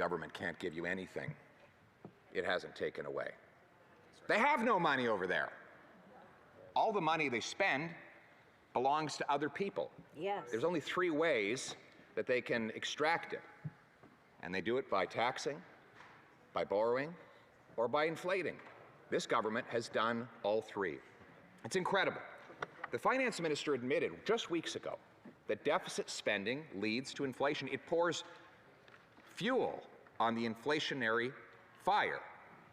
government can't give you anything it hasn't taken away. They have no money over there. All the money they spend belongs to other people. Yes. There's only 3 ways that they can extract it. And they do it by taxing, by borrowing, or by inflating. This government has done all 3. It's incredible. The finance minister admitted just weeks ago that deficit spending leads to inflation. It pours fuel on the inflationary fire.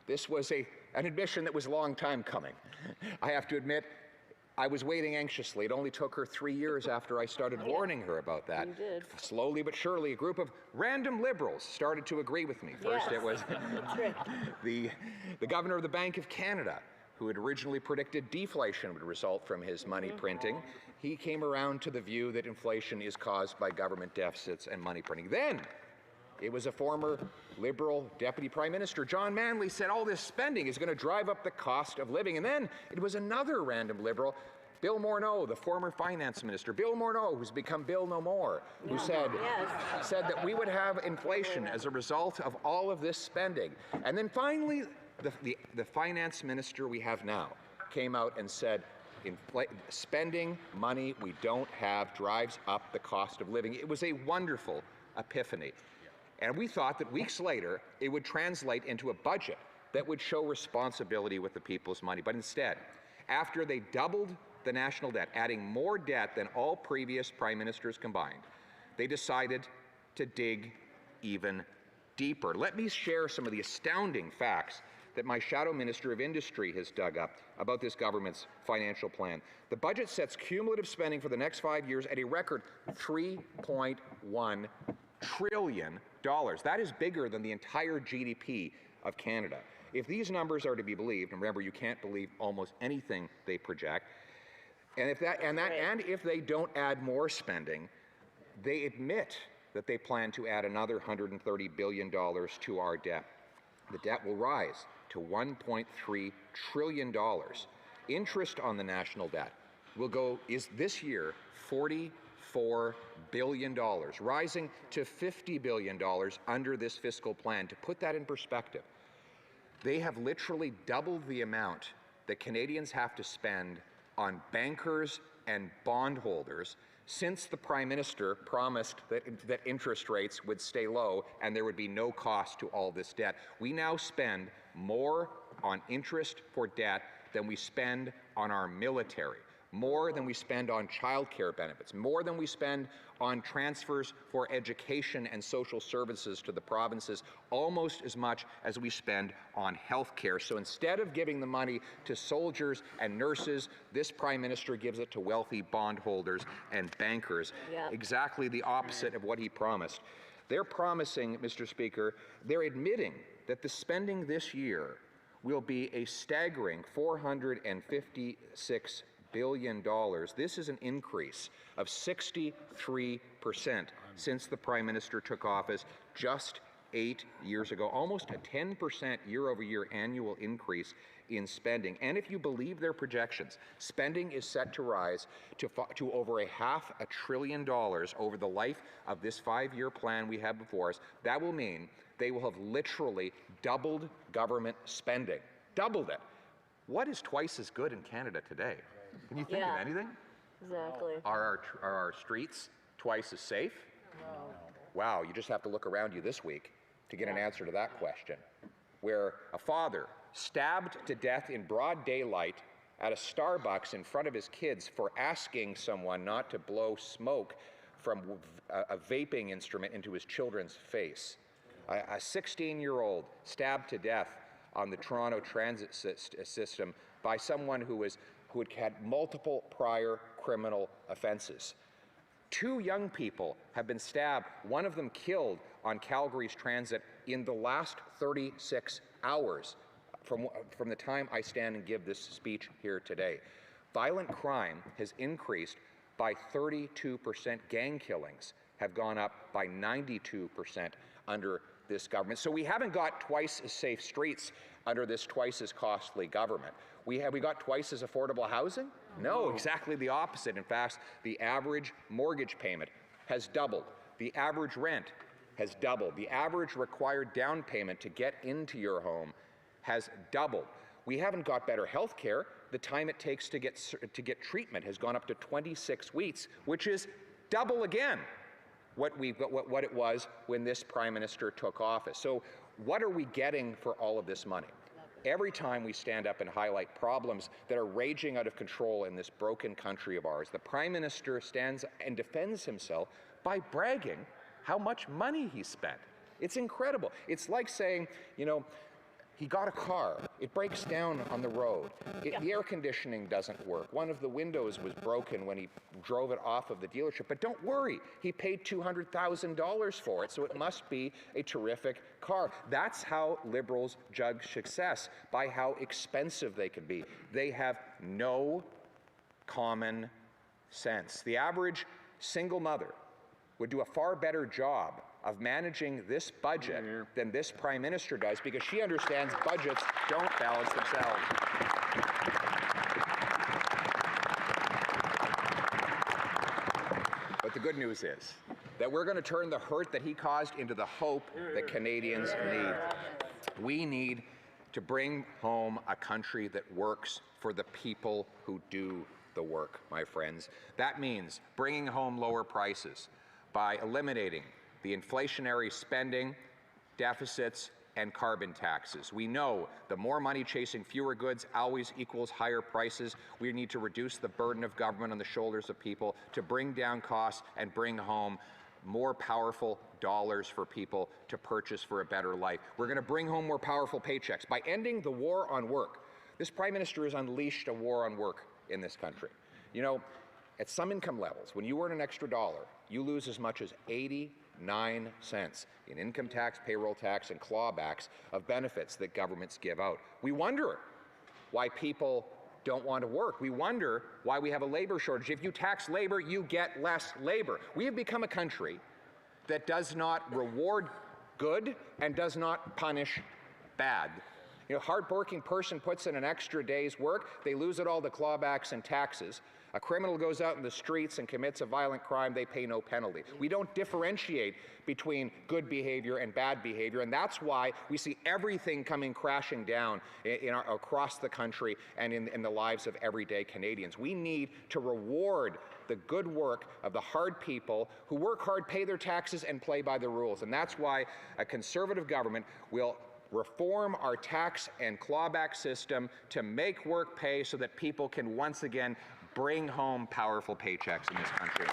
This was an admission that was a long time coming. I have to admit, I was waiting anxiously. It only took her 3 years after I started warning her about that. You did. Slowly but surely, a group of random liberals started to agree with me. First, yes. It was right. the governor of the Bank of Canada, who had originally predicted deflation would result from his money printing. He came around to the view that inflation is caused by government deficits and money printing. Then, it was a former Liberal Deputy Prime Minister, John Manley, said all this spending is going to drive up the cost of living. And then it was another random Liberal, Bill Morneau, the former Finance Minister, Bill Morneau, who's become Bill No More, who said that we would have inflation as a result of all of this spending. And then finally, the Finance Minister we have now came out and said, spending money we don't have drives up the cost of living. It was a wonderful epiphany. And we thought that weeks later, it would translate into a budget that would show responsibility with the people's money. But instead, after they doubled the national debt, adding more debt than all previous prime ministers combined, they decided to dig even deeper. Let me share some of the astounding facts that my shadow Minister of Industry has dug up about this government's financial plan. The budget sets cumulative spending for the next 5 years at a record $3.1 trillion. That is bigger than the entire GDP of Canada. If these numbers are to be believed, and remember, you can't believe almost anything they project, and if they don't add more spending, they admit that they plan to add another $130 billion to our debt. The debt will rise to $1.3 trillion. Interest on the national debt is this year $44 billion, rising to $50 billion under this fiscal plan. To put that in perspective, they have literally doubled the amount that Canadians have to spend on bankers and bondholders since the Prime Minister promised that interest rates would stay low and there would be no cost to all this debt. We now spend more on interest for debt than we spend on our military, more than we spend on childcare benefits, more than we spend on transfers for education and social services to the provinces, almost as much as we spend on health care. So instead of giving the money to soldiers and nurses, this Prime Minister gives it to wealthy bondholders and bankers. Yep. Exactly the opposite of what he promised. They're promising, Mr. Speaker, they're admitting that the spending this year will be a staggering $456 billion. This is an increase of 63% since the Prime Minister took office just 8 years ago, almost a 10% year-over-year annual increase in spending. And if you believe their projections, spending is set to rise to over $500 billion over the life of this 5-year plan we have before us. That will mean they will have literally doubled government spending. Doubled it. What is twice as good in Canada today? Can you think of anything? Exactly. Are our streets twice as safe? No. Wow, you just have to look around you this week to get an answer to that question. Where a father stabbed to death in broad daylight at a Starbucks in front of his kids for asking someone not to blow smoke from a vaping instrument into his children's face. A 16-year-old stabbed to death on the Toronto transit system by someone who had multiple prior criminal offenses. 2 young people have been stabbed, one of them killed on Calgary's transit in the last 36 hours from the time I stand and give this speech here today. Violent crime has increased by 32%. Gang killings have gone up by 92% under this government. So we haven't got twice as safe streets under this twice as costly government. Have we got twice as affordable housing? No, exactly the opposite. In fact, the average mortgage payment has doubled. The average rent has doubled. The average required down payment to get into your home has doubled. We haven't got better health care. The time it takes to get treatment has gone up to 26 weeks, which is double again what it was when this Prime Minister took office. So what are we getting for all of this money? Every time we stand up and highlight problems that are raging out of control in this broken country of ours, the Prime Minister stands and defends himself by bragging how much money he spent. It's incredible. It's like saying, you know, he got a car, it breaks down on the road, the air conditioning doesn't work, one of the windows was broken when he drove it off of the dealership, but don't worry, he paid $200,000 for it, so it must be a terrific car. That's how Liberals judge success, by how expensive they can be. They have no common sense. The average single mother would do a far better job of managing this budget than this Prime Minister does, because she understands budgets don't balance themselves. But the good news is that we're going to turn the hurt that he caused into the hope that Canadians need. We need to bring home a country that works for the people who do the work, my friends. That means bringing home lower prices by eliminating the inflationary spending, deficits, and carbon taxes. We know the more money chasing fewer goods always equals higher prices. We need to reduce the burden of government on the shoulders of people to bring down costs and bring home more powerful dollars for people to purchase for a better life. We're going to bring home more powerful paychecks. By ending the war on work, this Prime Minister has unleashed a war on work in this country. You know, at some income levels, when you earn an extra dollar, you lose as much as 89 cents in income tax, payroll tax, and clawbacks of benefits that governments give out. We wonder why people don't want to work. We wonder why we have a labor shortage. If you tax labor, you get less labor. We have become a country that does not reward good and does not punish bad. You know, a hard-working person puts in an extra day's work, they lose it all to clawbacks and taxes. A criminal goes out in the streets and commits a violent crime, they pay no penalty. We don't differentiate between good behavior and bad behavior, and that's why we see everything coming crashing down across the country and in the lives of everyday Canadians. We need to reward the good work of the hard people who work hard, pay their taxes, and play by the rules. And that's why a Conservative government will reform our tax and clawback system to make work pay so that people can once again bring home powerful paychecks in this country.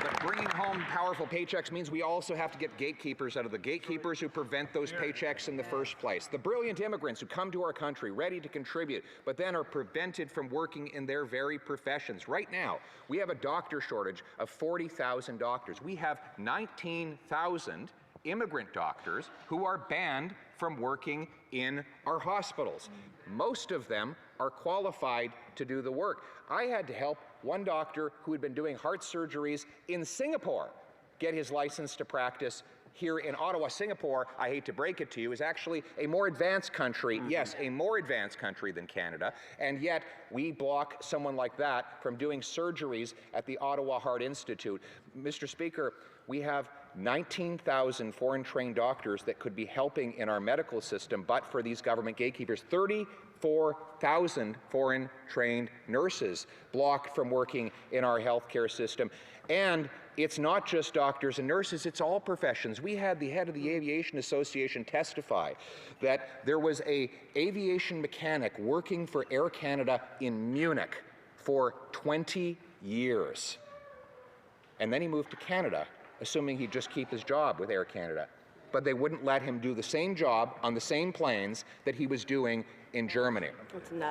But bringing home powerful paychecks means we also have to get gatekeepers out of the gatekeepers who prevent those paychecks in the first place. The brilliant immigrants who come to our country ready to contribute, but then are prevented from working in their very professions. Right now, we have a doctor shortage of 40,000 doctors. We have 19,000 immigrant doctors who are banned from working in our hospitals. Most of them are qualified to do the work. I had to help one doctor who had been doing heart surgeries in Singapore get his license to practice here in Ottawa. Singapore, I hate to break it to you, is actually a more advanced country, yes, a more advanced country than Canada, and yet we block someone like that from doing surgeries at the Ottawa Heart Institute. Mr. Speaker, we have 19,000 foreign-trained doctors that could be helping in our medical system, but for these government gatekeepers. 34,000 foreign-trained nurses blocked from working in our healthcare system. And it's not just doctors and nurses, it's all professions. We had the head of the Aviation Association testify that there was an aviation mechanic working for Air Canada in Munich for 20 years. And then he moved to Canada, assuming he'd just keep his job with Air Canada. But they wouldn't let him do the same job on the same planes that he was doing in Germany.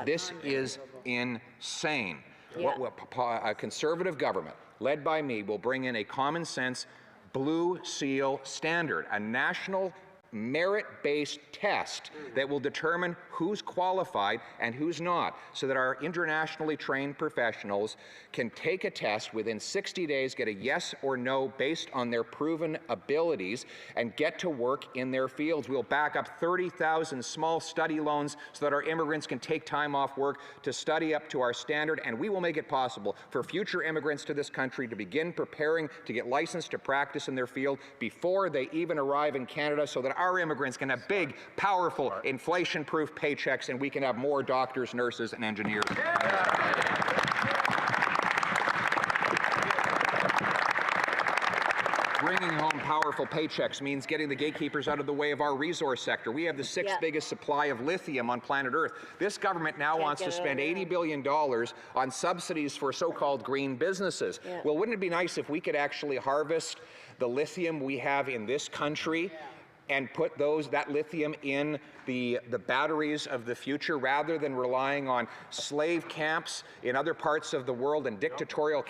This is insane. Yeah. A Conservative government, led by me, will bring in a common sense blue seal standard, a national merit-based test that will determine who's qualified and who's not, so that our internationally trained professionals can take a test within 60 days, get a yes or no based on their proven abilities, and get to work in their fields. We'll back up 30,000 small study loans so that our immigrants can take time off work to study up to our standard, and we will make it possible for future immigrants to this country to begin preparing to get licensed to practice in their field before they even arrive in Canada, so that our immigrants can have big, powerful, inflation-proof paychecks, and we can have more doctors, nurses, and engineers. Bringing home powerful paychecks means getting the gatekeepers out of the way of our resource sector. We have the sixth biggest supply of lithium on planet Earth. This government now wants to spend $80 billion on subsidies for so-called green businesses. Well, wouldn't it be nice if we could actually harvest the lithium we have in this country and put that lithium in the batteries of the future, rather than relying on slave camps in other parts of the world and dictatorial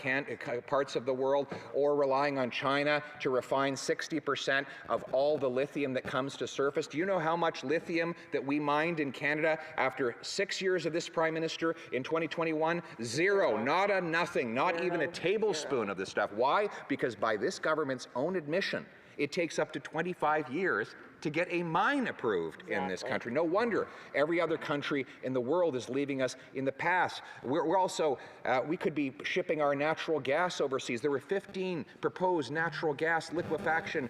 parts of the world, or relying on China to refine 60% of all the lithium that comes to surface? Do you know how much lithium that we mined in Canada after 6 years of this Prime Minister in 2021? Zero, not a nothing, not even a tablespoon of this stuff. Why? Because by this government's own admission, it takes up to 25 years to get a mine approved in this country. No wonder every other country in the world is leaving us in the past. We're also, we could be shipping our natural gas overseas. There were 15 proposed natural gas liquefaction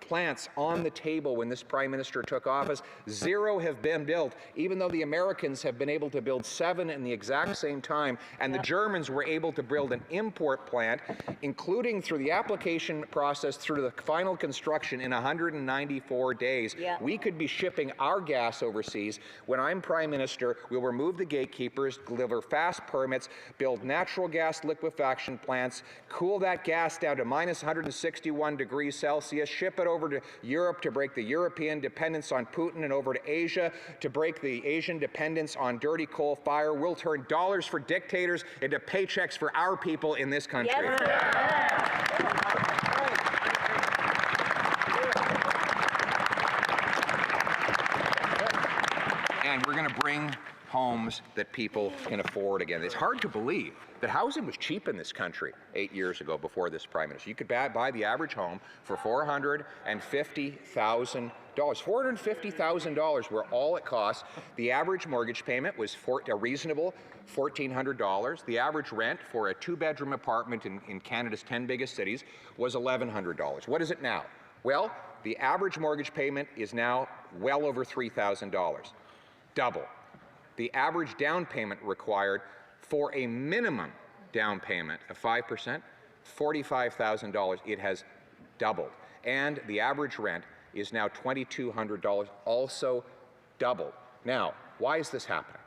plants on the table when this Prime Minister took office. 0 have been built, even though the Americans have been able to build 7 in the exact same time, and the Germans were able to build an import plant, including through the application process through the final construction, in 194 days. We could be shipping our gas overseas. When I'm Prime Minister, we'll remove the gatekeepers, deliver fast permits, build natural gas liquefaction plants, cool that gas down to minus 161 degrees Celsius, ship it over to Europe to break the European dependence on Putin, and over to Asia to break the Asian dependence on dirty coal fire. We'll turn dollars for dictators into paychecks for our people in this country. And we're going to bring homes that people can afford again. It's hard to believe that housing was cheap in this country 8 years ago before this Prime Minister. You could buy the average home for $450,000. $450,000 were all it costs. The average mortgage payment was a reasonable $1,400. The average rent for a 2-bedroom apartment in Canada's 10 biggest cities was $1,100. What is it now? Well, the average mortgage payment is now well over $3,000. Double. The average down payment required for a minimum down payment of 5%, $45,000. It has doubled. And the average rent is now $2,200, also doubled. Now, why is this happening?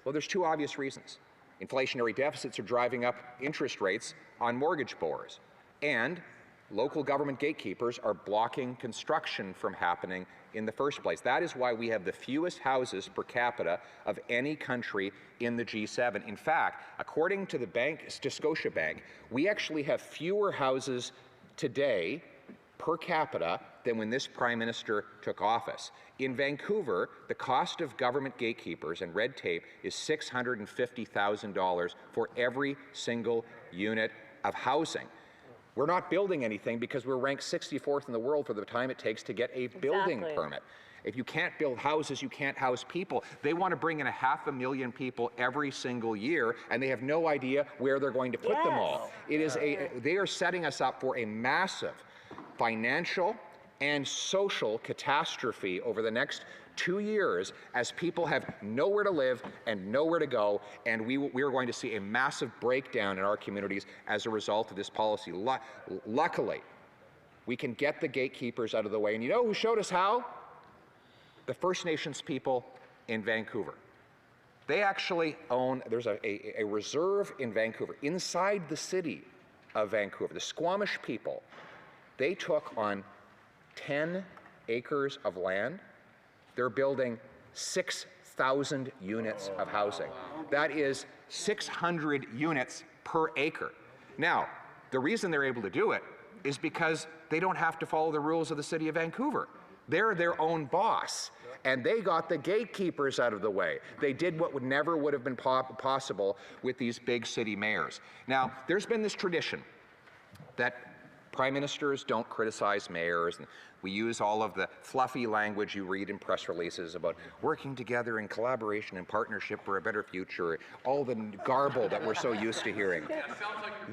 Well, there's 2 obvious reasons. Inflationary deficits are driving up interest rates on mortgage borrowers, and local government gatekeepers are blocking construction from happening in the first place. That is why we have the fewest houses per capita of any country in the G7. In fact, according to Scotiabank, we actually have fewer houses today per capita than when this Prime Minister took office. In Vancouver, the cost of government gatekeepers and red tape is $650,000 for every single unit of housing. We're not building anything because we're ranked 64th in the world for the time it takes to get a building permit. If you can't build houses, you can't house people. They want to bring in 500,000 people every single year, and they have no idea where they're going to put them all. They are setting us up for a massive financial and social catastrophe over the next 2 years, as people have nowhere to live and nowhere to go, and we are going to see a massive breakdown in our communities as a result of this policy. Luckily, we can get the gatekeepers out of the way, and you know who showed us how? The First Nations people in Vancouver. They actually own, there's a reserve in Vancouver, inside the city of Vancouver. The Squamish people, they took on 10 acres of land. They're building 6,000 units of housing. That is 600 units per acre. Now, the reason they're able to do it is because they don't have to follow the rules of the city of Vancouver. They're their own boss. And they got the gatekeepers out of the way. They did what never would have been possible with these big city mayors. Now, there's been this tradition that prime ministers don't criticize mayors, and we use all of the fluffy language you read in press releases about working together in collaboration and partnership for a better future, all the garble that we're so used to hearing.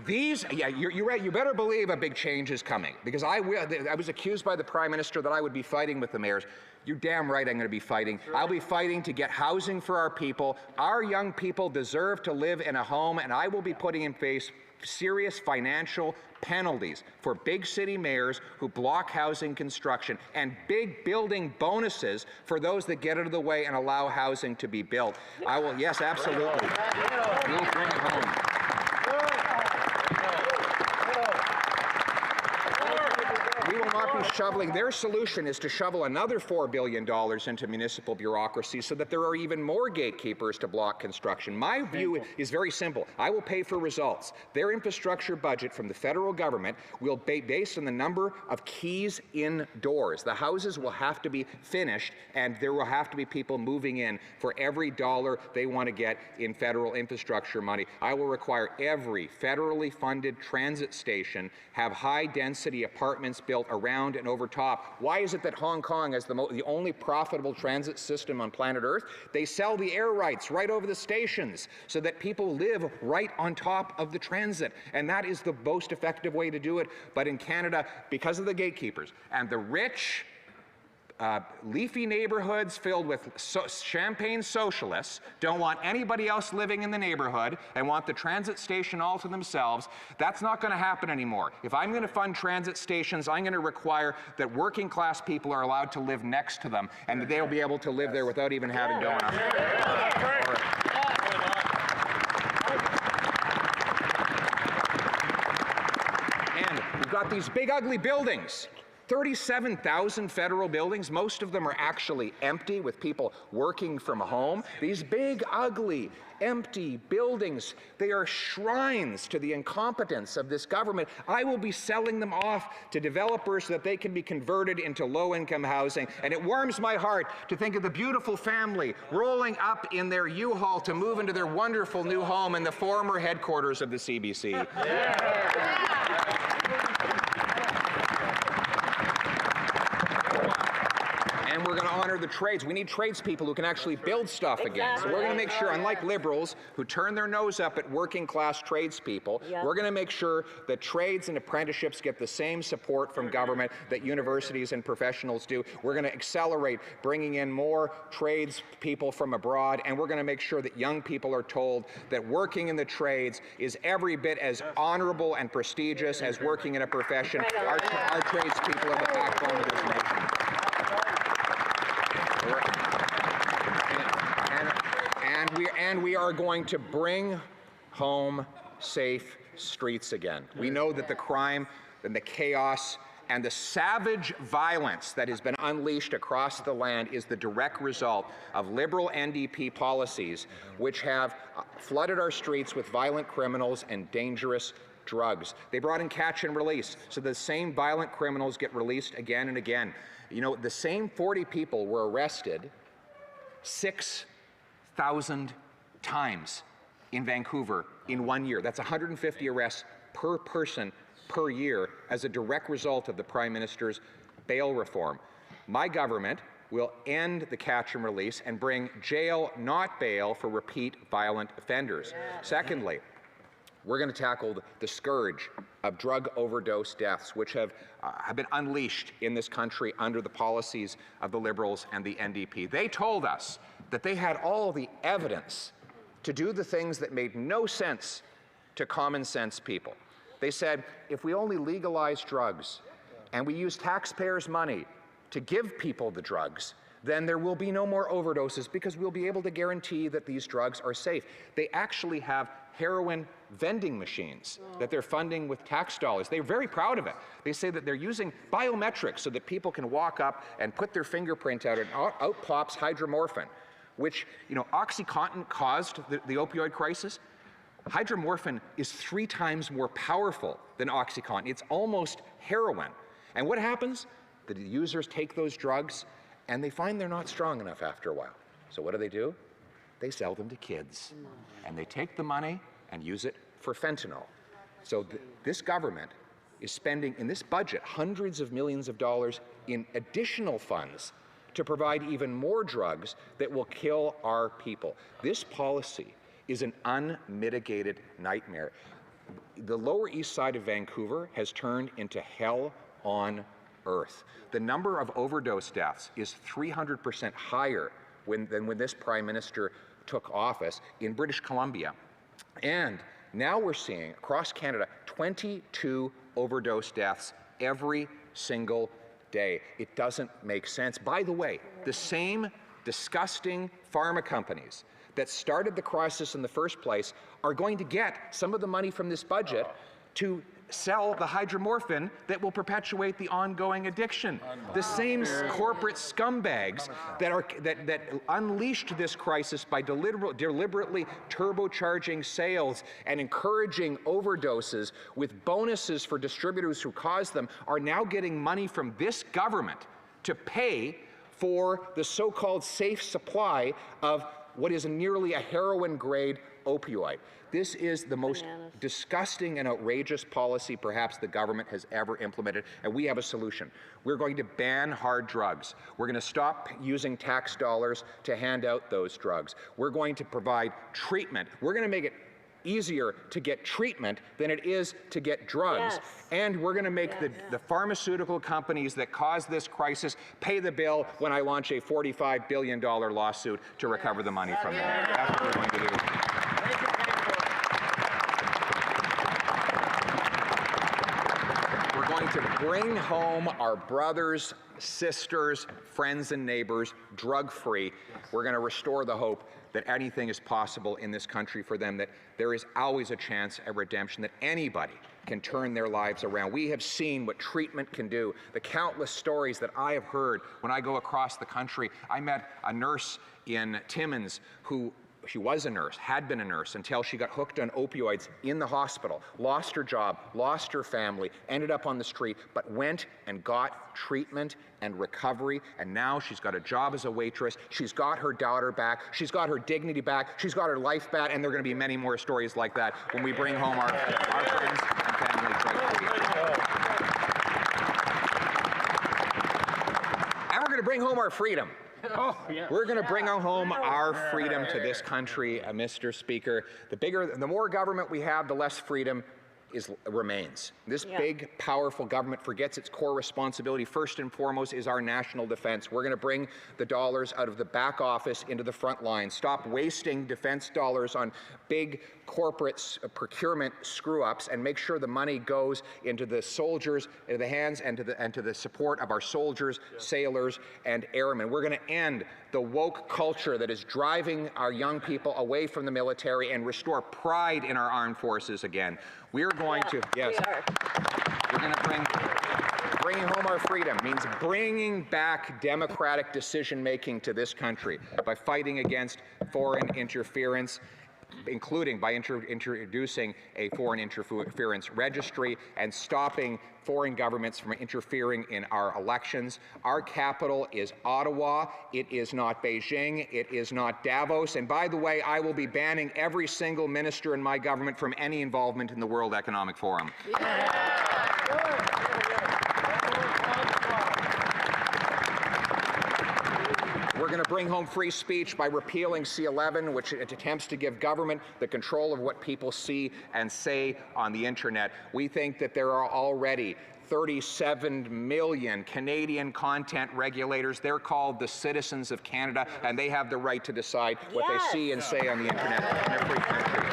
These, yeah, you're right, you better believe a big change is coming, because I was accused by the prime minister that I would be fighting with the mayors. You're damn right I'm going to be fighting. I'll be fighting to get housing for our people. Our young people deserve to live in a home, and I will be putting in place serious financial penalties for big city mayors who block housing construction, and big building bonuses for those that get out of the way and allow housing to be built. I will, yes, absolutely. We'll bring it home. We will not be shoveling. Their solution is to shovel another $4 billion into municipal bureaucracy so that there are even more gatekeepers to block construction. My view is very simple. I will pay for results. Their infrastructure budget from the federal government will be based on the number of keys indoors. The houses will have to be finished, and there will have to be people moving in for every dollar they want to get in federal infrastructure money. I will require every federally funded transit station have high-density apartments built around and over top. Why is it that Hong Kong has the only profitable transit system on planet Earth? They sell the air rights right over the stations so that people live right on top of the transit. And that is the most effective way to do it. But in Canada, because of the gatekeepers and the rich, leafy neighborhoods filled with champagne socialists don't want anybody else living in the neighborhood and want the transit station all to themselves. That's not going to happen anymore. If I'm going to fund transit stations, I'm going to require that working class people are allowed to live next to them, and that they'll be able to live there without even having donuts. And we've got these big ugly buildings. 37,000 federal buildings, most of them are actually empty with people working from home. These big, ugly, empty buildings, they are shrines to the incompetence of this government. I will be selling them off to developers so that they can be converted into low-income housing. And it warms my heart to think of the beautiful family rolling up in their U-Haul to move into their wonderful new home in the former headquarters of the CBC. And we're going to honor the trades. We need tradespeople who can actually build stuff again. So we're going to make sure, unlike liberals who turn their nose up at working class tradespeople, we're going to make sure that trades and apprenticeships get the same support from government that universities and professionals do. We're going to accelerate bringing in more tradespeople from abroad, and we're going to make sure that young people are told that working in the trades is every bit as honorable and prestigious as working in a profession. Our tradespeople are the backbone of this nation. And we are going to bring home safe streets again. We know that the crime and the chaos and the savage violence that has been unleashed across the land is the direct result of liberal NDP policies which have flooded our streets with violent criminals and dangerous drugs. They brought in catch and release, so the same violent criminals get released again and again. You know, the same 40 people were arrested 6,000 times in Vancouver in 1 year. That's 150 arrests per person per year as a direct result of the Prime Minister's bail reform. My government will end the catch and release and bring jail, not bail, for repeat violent offenders. Secondly, we're going to tackle the scourge of drug overdose deaths, which have been unleashed in this country under the policies of the Liberals and the NDP. They told us that they had all the evidence to do the things that made no sense to common sense people. They said, if we only legalize drugs and we use taxpayers' money to give people the drugs, then there will be no more overdoses because we'll be able to guarantee that these drugs are safe. They actually have heroin vending machines that they're funding with tax dollars. They're very proud of it. They say that they're using biometrics so that people can walk up and put their fingerprint out and out pops hydromorphine, which, you know, OxyContin caused the opioid crisis. Hydromorphine is 3 times more powerful than OxyContin. It's almost heroin. And what happens? the users take those drugs and they find they're not strong enough after a while. So what do? They sell them to kids. And they take the money and use it for fentanyl. So this government is spending, in this budget, hundreds of millions of dollars in additional funds to provide even more drugs that will kill our people. This policy is an unmitigated nightmare. The Lower East Side of Vancouver has turned into hell on earth. The number of overdose deaths is 300% higher than when this Prime Minister took office in British Columbia. And now we're seeing across Canada 22 overdose deaths every single day. It doesn't make sense. By the way, the same disgusting pharma companies that started the crisis in the first place are going to get some of the money from this budget to sell the hydromorphine that will perpetuate the ongoing addiction. The same corporate scumbags that unleashed this crisis by deliberately turbocharging sales and encouraging overdoses with bonuses for distributors who caused them are now getting money from this government to pay for the so-called safe supply of what is nearly a heroin-grade opioid. This is the most disgusting and outrageous policy perhaps the government has ever implemented, and we have a solution. We're going to ban hard drugs. We're going to stop using tax dollars to hand out those drugs. We're going to provide treatment. We're going to make it easier to get treatment than it is to get drugs. Yes. And we're going to make the pharmaceutical companies that caused this crisis pay the bill when I launch a $45 billion lawsuit to recover the money from them. That's what we're going to do. We're going to bring home our brothers, sisters, friends, and neighbors drug-free. We're going to restore the hope that anything is possible in this country for them, that there is always a chance at redemption, that anybody can turn their lives around. We have seen what treatment can do. The countless stories that I have heard when I go across the country. I met a nurse in Timmins who she was a nurse, had been a nurse, until she got hooked on opioids in the hospital, lost her job, lost her family, ended up on the street, but went and got treatment and recovery, and now she's got a job as a waitress, she's got her daughter back, she's got her dignity back, she's got her life back, and there are going to be many more stories like that when we bring home our friends and family drug-free. And we're going to bring home our freedom. Oh, yeah. We're going to bring home our freedom to this country, Mr. Speaker. The more government we have, the less freedom remains. This big, powerful government forgets its core responsibility. First and foremost is our national defense. We're going to bring the dollars out of the back office into the front line. Stop wasting defense dollars on big corporate procurement screw-ups and make sure the money goes into the soldiers, into the hands and to the support of our soldiers, sailors, and airmen. We're going to end the woke culture that is driving our young people away from the military and restore pride in our armed forces again. We're going to, we're going to bringing home our freedom means bringing back democratic decision-making to this country by fighting against foreign interference, including by introducing a foreign interference registry and stopping foreign governments from interfering in our elections. Our capital is Ottawa. It is not Beijing. It is not Davos. And by the way, I will be banning every single minister in my government from any involvement in the World Economic Forum. We're going to bring home free speech by repealing C-11, which attempts to give government the control of what people see and say on the internet. We think that there are already 37 million Canadian content regulators. They're called the citizens of Canada, and they have the right to decide what they see and say on the internet in a free country.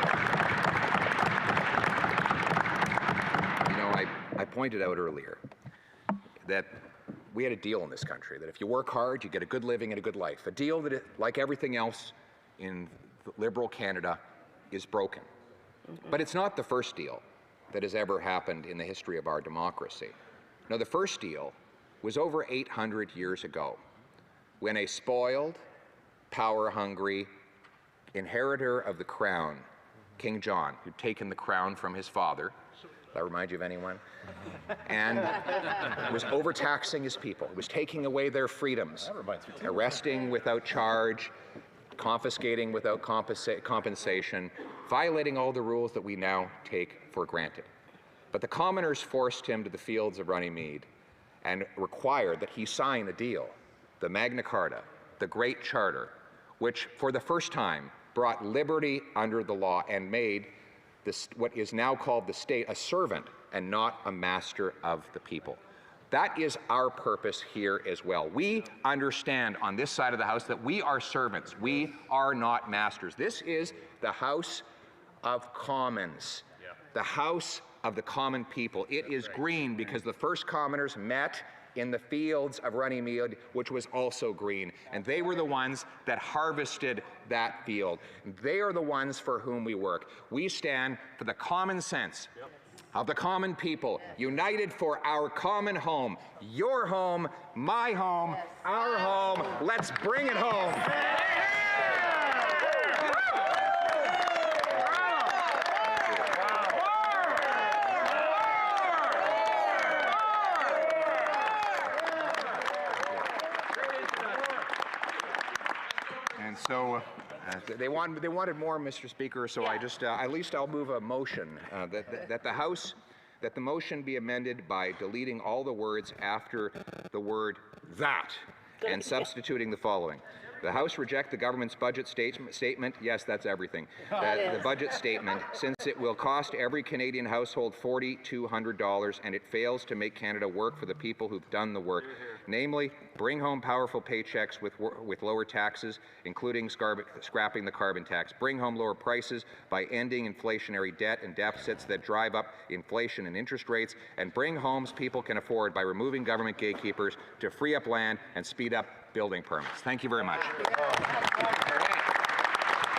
You know, I pointed out earlier that we had a deal in this country that if you work hard, you get a good living and a good life. A deal that, like everything else in liberal Canada, is broken. But it's not the first deal that has ever happened in the history of our democracy. No, the first deal was over 800 years ago, when a spoiled, power-hungry inheritor of the crown, King John, who'd taken the crown from his father, That remind you of anyone? And was overtaxing his people. It was taking away their freedoms, arresting without charge, confiscating without compensation, violating all the rules that we now take for granted. But the commoners forced him to the fields of Runnymede and required that he sign a deal, the Magna Carta, the Great Charter, which for the first time brought liberty under the law and made this, what is now called the state, a servant and not a master of the people. That is our purpose here as well. We understand on this side of the House that we are servants. We are not masters. This is the House of Commons, the House of the common people. It is green because the first commoners met in the fields of Runnymede, which was also green. And they were the ones that harvested that field. They are the ones for whom we work. We stand for the common sense of the common people, united for our common home. Your home, my home, our home. Let's bring it home. And so they wanted more, Mr. Speaker, so I just, at least I'll move a motion that the motion be amended by deleting all the words after the word that and substituting the following. The House reject the government's budget statement. Yes, that's everything. The budget statement, since it will cost every Canadian household $4,200 and it fails to make Canada work for the people who've done the work. Namely, bring home powerful paychecks with lower taxes, including scrapping the carbon tax. Bring home lower prices by ending inflationary debt and deficits that drive up inflation and interest rates. And bring homes people can afford by removing government gatekeepers to free up land and speed up building permits. Thank you very much.